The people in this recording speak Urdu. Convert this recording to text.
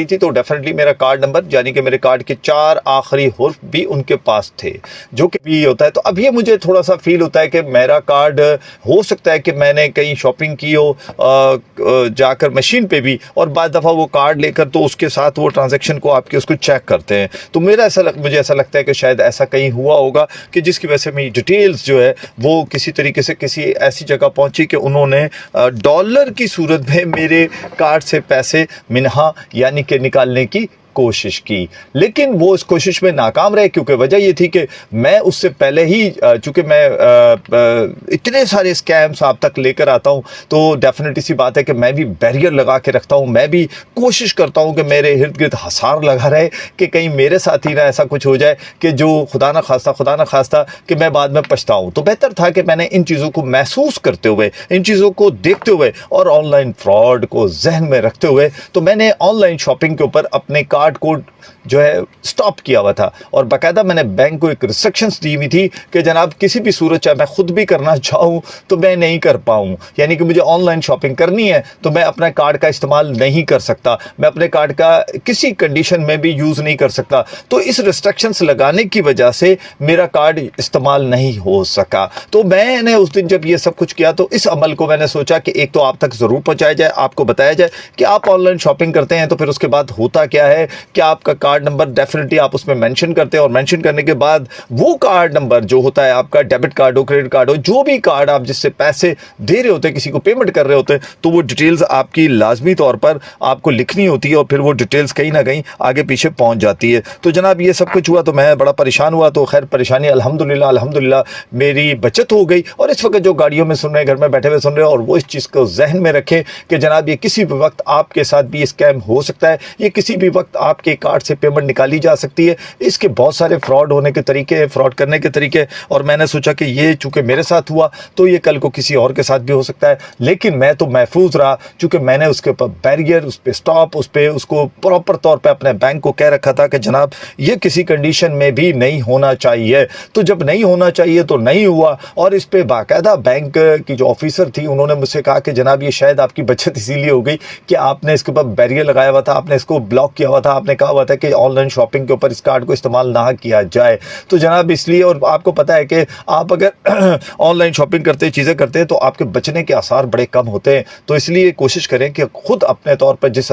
تھی تو ڈیفینیٹلی میرا کارڈ نمبر یعنی کہ میرے کارڈ کے 4 آخری حرف بھی ان کے پاس تھے، جو کہ بھی ہوتا ہے۔ تو اب یہ مجھے تھوڑا سا فیل ہوتا ہے کہ میرا کارڈ ہو سکتا ہے کہ میں نے کہیں شاپنگ کی ہو جا کر مشین پہ بھی، اور بعض دفعہ وہ کارڈ لے کر تو اس کے ساتھ وہ ٹرانزیکشن کو آپ کے اس کو چیک کرتے ہیں، تو مجھے ایسا لگتا ہے کہ شاید ایسا کہیں ہوا ہوگا کہ جس کی وجہ سے میری ڈیٹیلز جو ہے وہ کسی طریقے سے کسی ایسی جگہ پہنچی کہ انہوں نے ڈالر کی صورت میں میرے کارڈ سے پیسے منہا یعنی کہ نکالنے کی کوشش کی، لیکن وہ اس کوشش میں ناکام رہے، کیونکہ وجہ یہ تھی کہ میں اس سے پہلے ہی چونکہ میں اتنے سارے اسکیمز آپ تک لے کر آتا ہوں، تو ڈیفینیٹلی سی بات ہے کہ میں بھی بیریئر لگا کے رکھتا ہوں، میں بھی کوشش کرتا ہوں کہ میرے ارد گرد حصار لگا رہے کہ کہیں میرے ساتھ ہی نہ ایسا کچھ ہو جائے کہ جو خدا نہ خواستہ کہ میں بعد میں پچھتاؤں۔ تو بہتر تھا کہ میں نے ان چیزوں کو محسوس کرتے ہوئے، ان چیزوں کو دیکھتے ہوئے اور آن لائن فراڈ کو ذہن میں رکھتے ہوئے تو میں نے آن لائن شاپنگ کے اوپر اپنے کارڈ کو جو ہے سٹاپ کیا ہوا تھا، اور باقاعدہ میں نے بینک کو ایک ریسٹرکشنز دی ہوئی تھی کہ جناب کسی بھی صورت چاہے میں خود بھی کرنا چاہوں تو میں نہیں کر پاؤں، یعنی کہ مجھے آن لائن شاپنگ کرنی ہے تو میں اپنا کارڈ کا استعمال نہیں کر سکتا، میں اپنے کارڈ کا کسی کنڈیشن میں بھی یوز نہیں کر سکتا۔ تو اس ریسٹرکشنز لگانے کی وجہ سے میرا کارڈ استعمال نہیں ہو سکا۔ تو میں نے اس دن جب یہ سب کچھ کیا تو اس عمل کو میں نے سوچا کہ ایک تو آپ تک ضرور پہنچایا جائے، آپ کو بتایا جائے کہ آپ آن لائن شاپنگ کرتے ہیں تو پھر اس کے بعد ہوتا کیا ہے کہ آپ کا کارڈ نمبر ڈیفینیٹلی آپ اس میں مینشن کرتے ہیں، اور مینشن کرنے کے بعد وہ کارڈ نمبر جو ہوتا ہے آپ کا ڈیبٹ کارڈ ہو، کریڈٹ کارڈ ہو، جو بھی کارڈ آپ جس سے پیسے دے رہے ہوتے ہیں، کسی کو پیمنٹ کر رہے ہوتے ہیں، تو وہ ڈیٹیلز آپ کی لازمی طور پر آپ کو لکھنی ہوتی ہے، اور پھر وہ ڈیٹیلز کہیں نہ کہیں آگے پیچھے پہنچ جاتی ہے۔ تو جناب یہ سب کچھ ہوا تو میں بڑا پریشان ہوا، تو خیر پریشانی الحمدللہ میری بچت ہو گئی۔ اور اس وقت جو گاڑیوں میں سن رہے ہیں، گھر میں بیٹھے ہوئے سن رہے ہیں، اور وہ اس چیز کو ذہن میں رکھیں کہ جناب یہ کسی بھی وقت آپ کے ساتھ بھی اسکیم ہو سکتا ہے، یہ کسی بھی وقت آپ کے کارڈ سے پیمنٹ نکالی جا سکتی ہے، اس کے بہت سارے فراڈ ہونے کے طریقے، فراڈ کرنے کے طریقے، اور میں نے سوچا کہ یہ چونکہ میرے ساتھ ہوا تو یہ کل کو کسی اور کے ساتھ بھی ہو سکتا ہے، لیکن میں تو محفوظ رہا چونکہ میں نے اس کے اوپر بیریئر، اس پہ سٹاپ، اس کو پراپر طور پہ اپنے بینک کو کہہ رکھا تھا کہ جناب یہ کسی کنڈیشن میں بھی نہیں ہونا چاہیے۔ تو جب نہیں ہونا چاہیے تو نہیں ہوا، اور اس پہ باقاعدہ بینک کی جو آفیسر تھی انہوں نے مجھ سے کہا کہ جناب یہ شاید آپ کی بچت اسی لیے ہو گئی کہ آپ نے اس کے اوپر بیریئر لگایا ہوا تھا، آپ نے اس کو بلاک کیا ہوا تھا، آپ نے کہا ہوا تھا کہ آن لائن شاپنگ کے اوپر اس کارڈ کو استعمال نہ کیا جائے۔ تو جناب اس لیے، اور آپ کو پتہ ہے کہ آپ اگر آن لائن شاپنگ کرتے چیزیں کرتے ہیں تو آپ کے بچنے کے آثار بڑے کم ہوتے ہیں، تو اس لیے کوشش کریں کہ خود اپنے طور پر جس